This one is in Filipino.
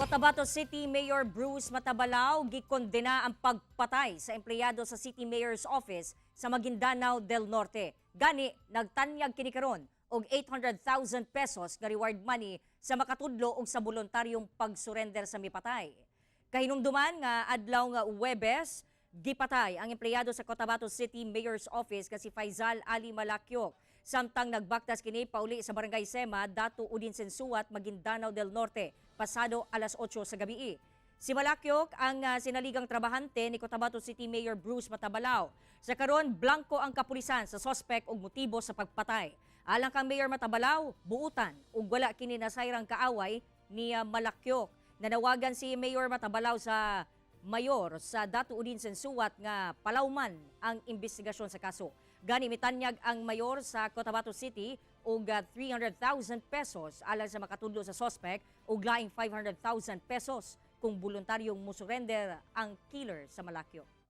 Cotabato City Mayor Bruce Matabalao gikondena ang pagpatay sa empleyado sa City Mayor's Office sa Maguindanao del Norte. Gani nagtanyag kini karon og 800,000 pesos nga reward money sa makatudlo og sa voluntaryong pagsurrender sa mipatay. Kahinumduman nga adlaw nga Huwebes, gipatay ang empleyado sa Cotabato City Mayor's Office kasi Faizal Ali Malakyok. Samtang nagbaktas kini pauli sa Barangay Sema, Datu Udin Sensuat, Maguindanao del Norte, pasado alas 8 sa gabi. Si Malakyok ang sinaligang trabahante ni Cotabato City Mayor Bruce Matabalao. Sa karon, blanco ang kapulisan sa sospek og motibo sa pagpatay. Alang kang Mayor Matabalao, buutan ug wala kini nasayrang kaaway ni Malakyok. Nanawagan si Mayor Matabalao sa mayor sa Datu Udin Sensuat nga palawman ang investigasyon sa kaso. Gani mitanyag ang mayor sa Cotabato City og 300,000 pesos alang sa makatudlo sa sospek ug laing 500,000 pesos kung voluntaryong musurrender ang killer sa Malakyok.